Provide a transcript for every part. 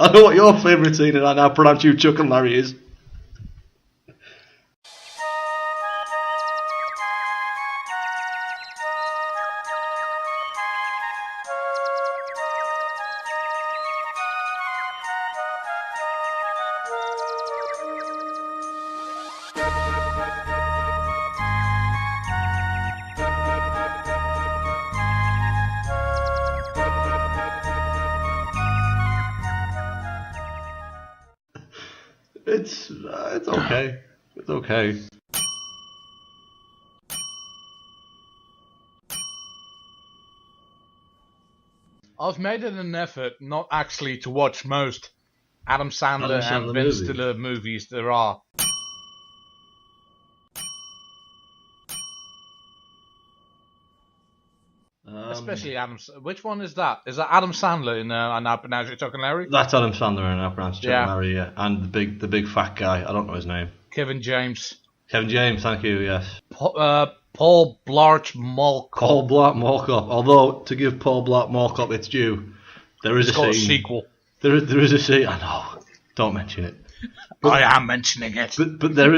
I know what your favourite scene and I now pronounce you Chuck and Larry is. It's okay. It's okay. I've made it an effort not actually to watch most Adam Sandler and Ben Stiller movies there are. Especially Adam. Which one is that? Is that Adam Sandler in I Now Pronounce You Chuck and Larry? That's Adam Sandler in I Now Pronounce You Chuck and Larry, yeah. And the big fat guy. I don't know his name. Kevin James. Kevin James, thank you. Yes. Paul Blart Mall Cop. Paul Blart Mall Cop. Although to give Paul Blart Mall Cop its due, there is a sequel. There is a scene. I know. Don't mention it. But, I am mentioning it. But there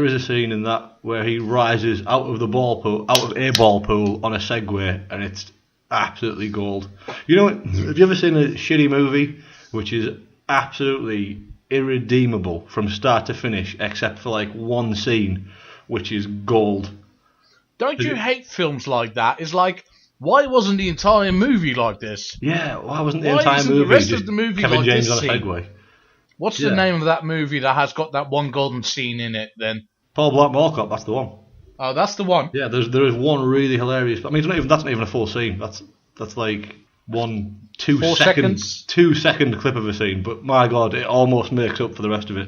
is a scene in that where he rises out of a ball pool on a Segway, and it's absolutely gold. You know, have you ever seen a shitty movie which is absolutely irredeemable from start to finish, except for like one scene, which is gold? Don't you hate films like that? It's like, why wasn't the entire movie like this? Yeah, why wasn't the entire movie? The rest of the movie Kevin like James this on a Segway. What's the name of that movie that has got that one golden scene in it then? Paul Blart Mall Cop, that's the one. Oh, that's the one. Yeah, there is one really hilarious. I mean, that's not even a full scene. That's like 2 seconds, 2 second clip of a scene. But my God, it almost makes up for the rest of it.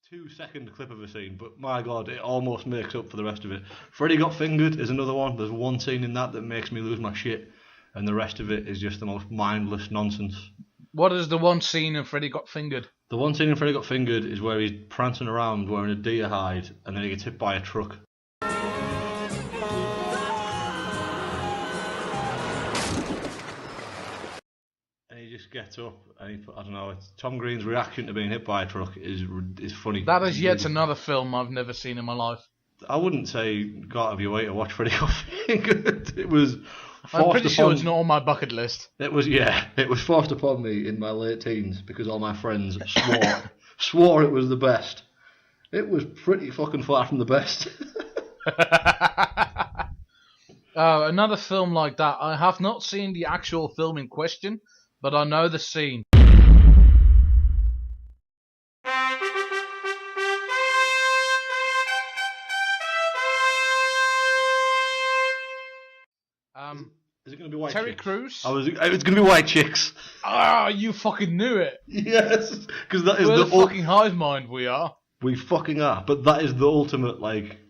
2 second clip of a scene, but my God, it almost makes up for the rest of it. Freddy Got Fingered is another one. There's one scene in that makes me lose my shit, and the rest of it is just the most mindless nonsense. What is the one scene in Freddy Got Fingered? The one scene in Freddy Got Fingered is where he's prancing around wearing a deer hide, and then he gets hit by a truck. He just gets up and I don't know. Tom Green's reaction to being hit by a truck is funny. That is yet another film I've never seen in my life. I wouldn't say go out of your way to watch Freddy Got Fingered. It was. I'm pretty sure it's not on my bucket list. It was forced upon me in my late teens because all my friends swore it was the best. It was pretty fucking far from the best. Another film like that. I have not seen the actual film in question, but I know the scene. Is it going to be white Terry chicks? Crews? It's going to be white chicks. Ah, you fucking knew it. Yes, because that is the fucking hive mind we are. We fucking are, but that is the ultimate,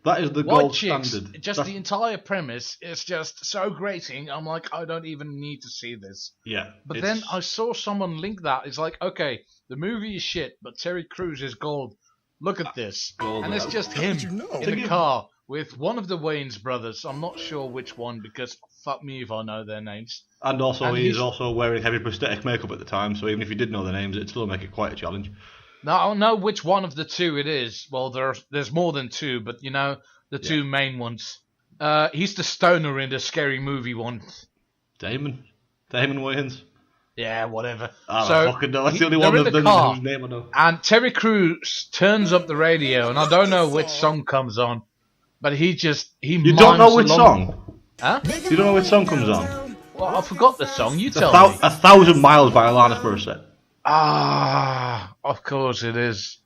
that is the white gold chicks, standard. Just the entire premise is just so grating, I'm like, I don't even need to see this. Yeah. But then I saw someone link that, it's like, okay, the movie is shit, but Terry Crews is gold. Look at this. Gold, and it's just him in a car with one of the Wayans brothers. I'm not sure which one, because fuck me if I know their names. And also, he's also wearing heavy prosthetic makeup at the time, so even if you did know their names, it'd still make it quite a challenge. Now, I don't know which one of the two it is. Well, there's more than two, but you know, the two main ones. He's the stoner in the Scary Movie one. Damon Wayans? Yeah, whatever. I don't fucking know. That's the only one of them whose name I know. And Terry Crews turns up the radio, and I don't know which song comes on, but he You don't know which song? Huh? You don't know which song comes on? Well, I forgot the song. You tell me. 1,000 Miles by Alanis Morissette. Ah, of course it is.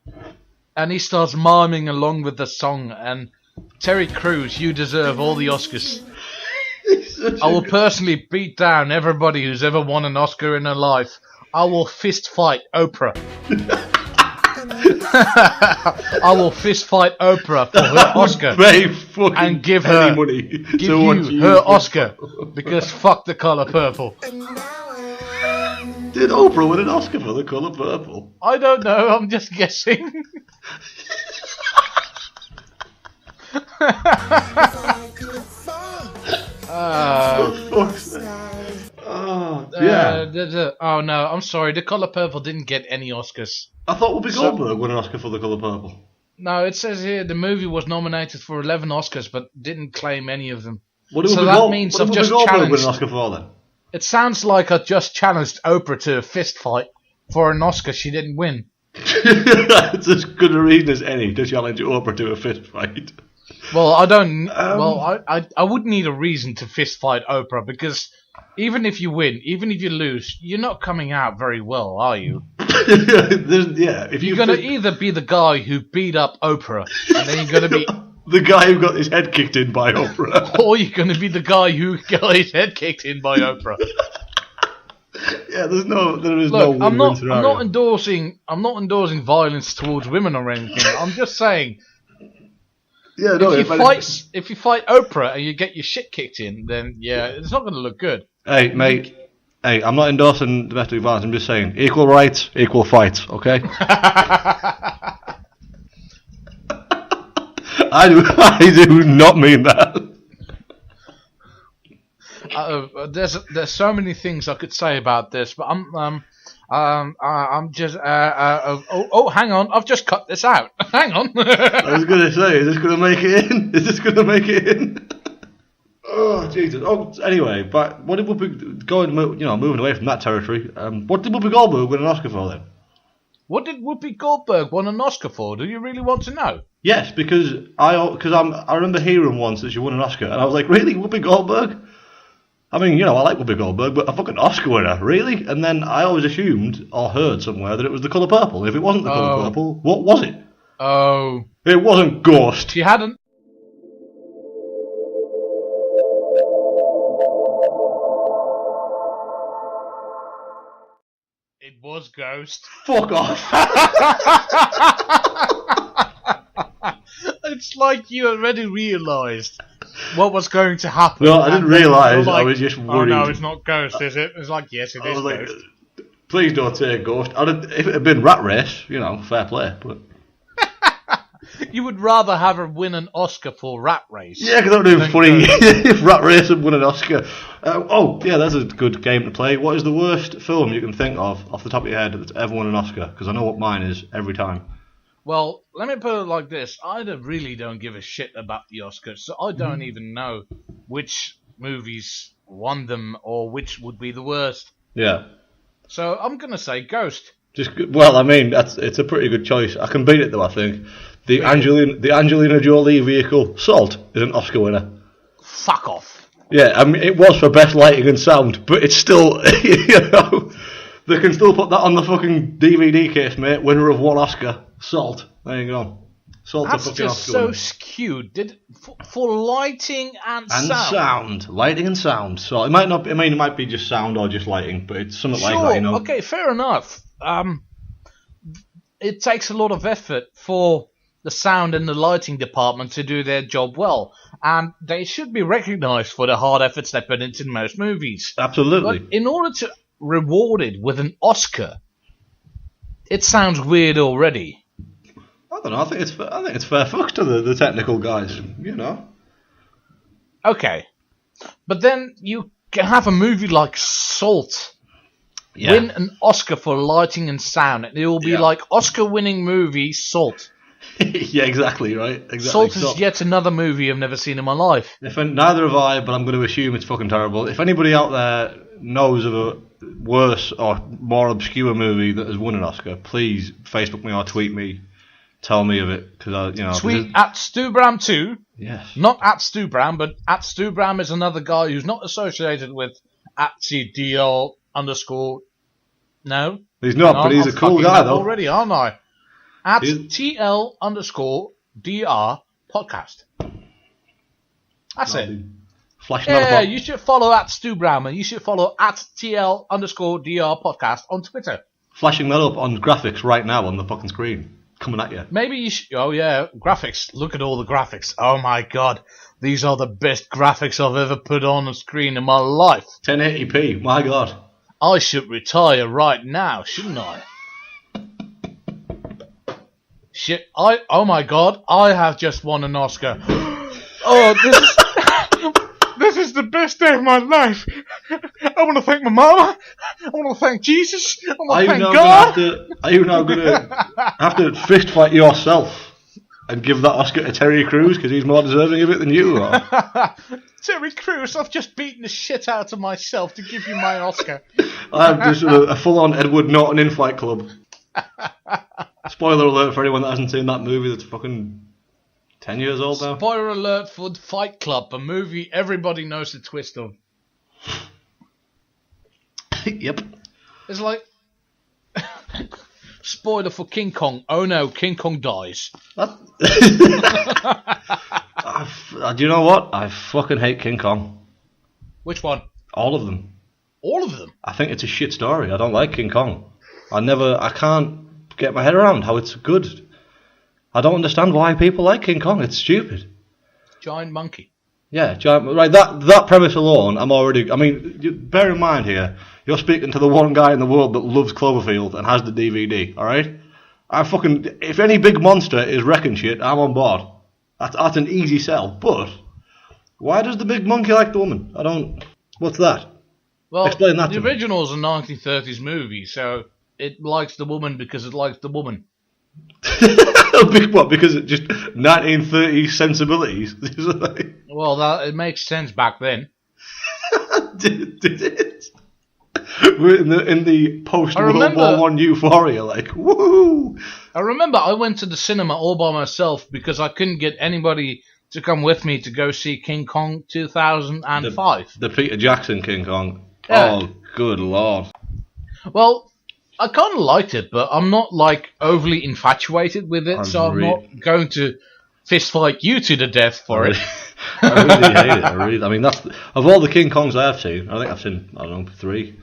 And he starts miming along with the song, and Terry Crews, you deserve all the Oscars. I will personally beat down everybody who's ever won an Oscar in their life. I will fist fight Oprah. I will fist fight Oprah for her Oscar and give her her Oscar because fuck The Colour Purple. Did Oprah win an Oscar for The Colour Purple? I don't know. I'm just guessing. Oh no, I'm sorry. The Colour Purple didn't get any Oscars. I thought Whoopi Goldberg won an Oscar for The Colour Purple. No, it says here the movie was nominated for 11 Oscars, but didn't claim any of them. What did Whoopi Goldberg win an Oscar for then? It sounds like I just challenged Oprah to a fist fight for an Oscar she didn't win. That's as good a reason as any to challenge Oprah to a fist fight. Well, I don't. I wouldn't need a reason to fist fight Oprah because even if you win, even if you lose, you're not coming out very well, are you? If you're gonna either be the guy who beat up Oprah, and then you're gonna be the guy who got his head kicked in by Oprah, or you're gonna be the guy who got his head kicked in by Oprah. Yeah, there is no win-win scenario. I'm not endorsing violence towards women or anything. I'm just saying. Yeah, no. If you fight Oprah and you get your shit kicked in, then yeah, it's not going to look good. Hey, mate. Hey, I'm not endorsing domestic violence. I'm just saying equal rights, equal fights. Okay. I do not mean that. There's so many things I could say about this, but I'm just hang on, I've just cut this out. Hang on. I was gonna say, is this gonna make it in? Is this gonna make it in? Oh Jesus. Oh, anyway, but what did moving away from that territory? What did Whoopi Goldberg win an Oscar for then? What did Whoopi Goldberg win an Oscar for? Do you really want to know? Yes, because I remember hearing once that she won an Oscar, and I was like, really, Whoopi Goldberg? I mean, I like Whoopi Goldberg, but a fucking Oscar winner, really? And then I always assumed or heard somewhere that it was The Colour Purple. If it wasn't The Colour Purple, what was it? Oh. It wasn't Ghost. She hadn't. It was Ghost. Fuck off. It's like you already realised what was going to happen. No, I didn't realise. I was just worried. Oh no, it's not Ghost, is it? It's like, yes, it is Ghost. Please don't say Ghost. If it had been Rat Race, fair play. But you would rather have her win an Oscar for Rat Race. Yeah, because that would be funny if Rat Race had won an Oscar. That's a good game to play. What is the worst film you can think of off the top of your head that's ever won an Oscar? Because I know what mine is every time. Well, let me put it like this. I really don't give a shit about the Oscars, so I don't even know which movies won them or which would be the worst. Yeah. So I'm going to say Ghost. It's a pretty good choice. I can beat it though, I think. The Angelina Jolie vehicle, Salt, is an Oscar winner. Fuck off. Yeah, I mean, it was for best lighting and sound, but it's still, they can still put that on the fucking DVD case, mate. Winner of one Oscar. Salt. There you go. Salt's That's a fucking just Oscar so winner. skewed. For lighting and sound. Lighting and sound. So it might be just sound or just lighting, but it's something like that, Okay, fair enough. It takes a lot of effort for the sound and the lighting department to do their job well, and they should be recognised for the hard efforts they put into most movies. Absolutely. But in order to reward it with an Oscar, it sounds weird already. I don't know. I think it's fair fucks to the technical guys. Okay, but then you can have a movie like Salt win an Oscar for lighting and sound. It will be like Oscar-winning movie Salt. Yeah, exactly, right? Exactly. Salt is yet another movie I've never seen in my life. Neither have I, but I'm going to assume it's fucking terrible. If anybody out there knows of a worse or more obscure movie that has won an Oscar, please Facebook me or tweet me. Tell me of it, because tweet at StuBram2. Yes. Not at StuBram, but at StuBram is another guy who's not associated with at CDL_. No, he's not, but he's a cool guy though. Already, aren't I? At TL_DR podcast. That's it. Yeah, you should follow at StuBram, and you should follow at TL_DR podcast on Twitter. Flashing that up on graphics right now on the fucking screen. coming at you. Maybe you should... Oh, yeah, graphics. Look at all the graphics. Oh, my God. These are the best graphics I've ever put on a screen in my life. 1080p, my God. I should retire right now, shouldn't I? Shit, oh my God, I have just won an Oscar. This is the best day of my life. I want to thank my mama. I want to thank Jesus. I want to thank God. Are you now going to have to fist fight yourself and give that Oscar to Terry Crews because he's more deserving of it than you are? Terry Crews, I've just beaten the shit out of myself to give you my Oscar. I'm just a full-on Edward Norton in Fight Club. Spoiler alert for anyone that hasn't seen that movie that's fucking 10 years old now. Spoiler alert for Fight Club, a movie everybody knows the twist of. Yep. It's like... Spoiler for King Kong. Oh no, King Kong dies. Do you know what? I fucking hate King Kong. Which one? All of them. All of them? I think it's a shit story. I don't like King Kong. I can't get my head around how it's good. I don't understand why people like King Kong. It's stupid. Giant monkey. Yeah, giant. Right, that premise alone, bear in mind here, you're speaking to the one guy in the world that loves Cloverfield and has the DVD, alright? If any big monster is wrecking shit, I'm on board. That's an easy sell. But why does the big monkey like the woman? What's that? Well, explain that the original is a 1930s movie, so it likes the woman because it likes the woman. What? Because it just 1930s sensibilities. Well, it makes sense back then. Did it? We're in the post-World War I euphoria, like, woohoo! I remember I went to the cinema all by myself because I couldn't get anybody to come with me to go see King Kong 2005. The Peter Jackson King Kong. Yeah. Oh, good lord. Well, I kind of liked it, but I'm not, overly infatuated with it, I'm not going to fist fight you to the death for it. I really hate it. That's of all the King Kongs I have seen, I think I've seen, 3.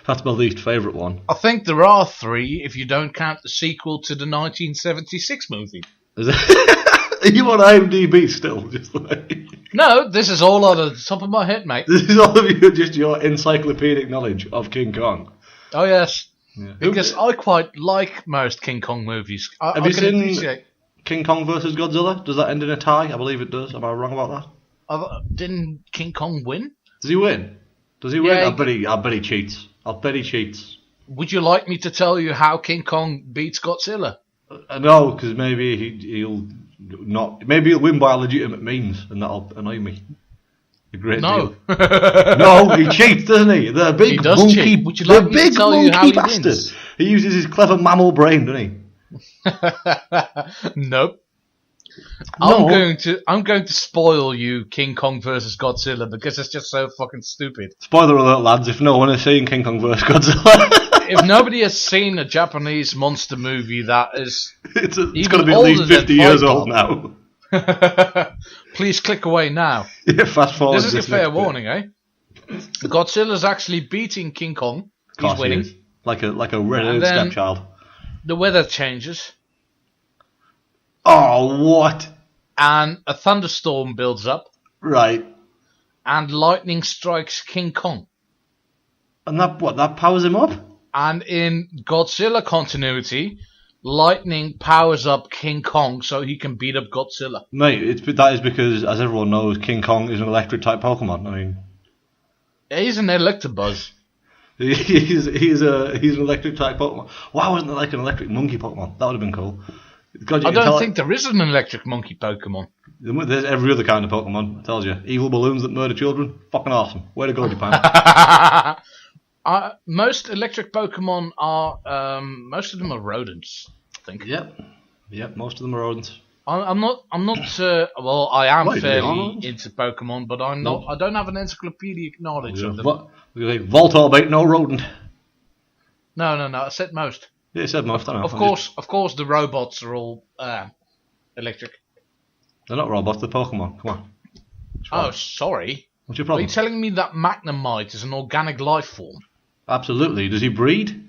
That's my least favourite one. I think there are 3 if you don't count the sequel to the 1976 movie. Is it? Are you on IMDb still? No, this is all on the top of my head, mate. This is all of your encyclopedic knowledge of King Kong. Oh, yes. Yeah. Because I quite like most King Kong movies. Have you seen King Kong versus Godzilla? Does that end in a tie? I believe it does. Am I wrong about that? Didn't King Kong win? Does he win? Yeah, I bet he cheats. I'll bet he cheats. Would you like me to tell you how King Kong beats Godzilla? No, because maybe he'll win by a legitimate means, and that'll annoy me. A great deal. No, he cheats, doesn't he? The big he does monkey. Cheat. Would you like me to tell you how he bastard. Wins? He uses his clever mammal brain, doesn't he? Nope. No. I'm going to spoil you King Kong versus Godzilla because it's just so fucking stupid. Spoiler alert, lads, if no one has seen King Kong versus Godzilla. If nobody has seen a Japanese monster movie that is it's got to be at least 50 years old now. Please click away now. Yeah, fast forward. This is a fair warning, eh? Godzilla's actually beating King Kong. He's winning. He like a redheaded stepchild. The weather changes. Oh, what? And a thunderstorm builds up. Right. And lightning strikes King Kong. And that powers him up? And in Godzilla continuity, lightning powers up King Kong so he can beat up Godzilla. Mate, that is because, as everyone knows, King Kong is an electric type Pokemon. He's an Electabuzz. he's an electric type Pokemon. Why wasn't there an electric monkey Pokemon? That would have been cool. God, I don't think there is an electric monkey Pokemon. There's every other kind of Pokemon, I tells you. Evil balloons that murder children, fucking awesome. Way to go, Japan. Most electric Pokemon are, most of them are rodents, I think. Yep, most of them are rodents. I'm not, well, I am fairly into Pokemon, but I don't have an encyclopedic knowledge of them. Voltorb ain't no rodent. No, I said most. Yeah, you said most, I know. Of course, the robots are all electric. They're not robots, they're Pokemon. Come on. Oh, sorry. What's your problem? Are you telling me that Magnemite is an organic life form? Absolutely. Does he breed?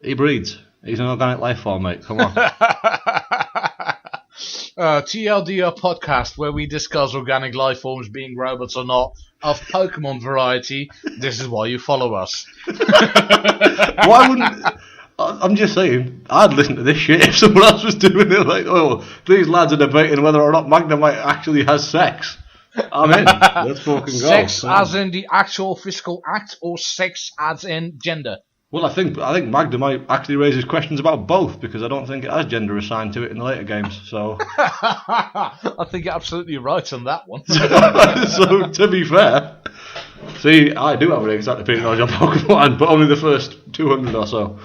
He breeds. He's an organic life form, mate. Come on. TLDR podcast, where we discuss organic life forms being robots or not, of Pokemon variety. This is why you follow us. Why wouldn't... I'm just saying, I'd listen to this shit if someone else was doing it. Like, oh, these lads are debating whether or not Magnemite actually has sex. I'm in. Let's fucking go. Sex as in the actual physical act, or sex as in gender? Well, I think Magnemite actually raises questions about both, because I don't think it has gender assigned to it in the later games. So I think you're absolutely right on that one. So to be fair, see, I do have an exact opinion on Pokemon, but only the first 200 or so.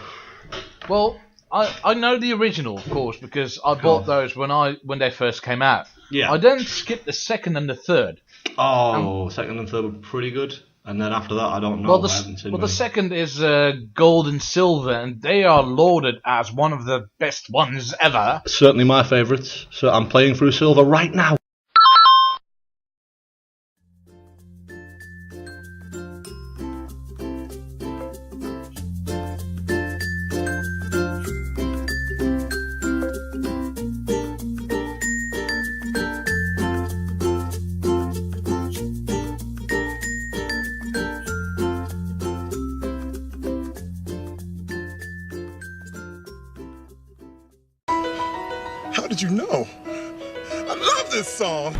Well, I know the original, of course, because I bought those when they first came out. Yeah. I then skipped the second and the third. Oh, second and third were pretty good. And then after that, I don't know. Well, the second is gold and silver, and they are lauded as one of the best ones ever. Certainly my favourites. So I'm playing through silver right now. How did you know? I love this song.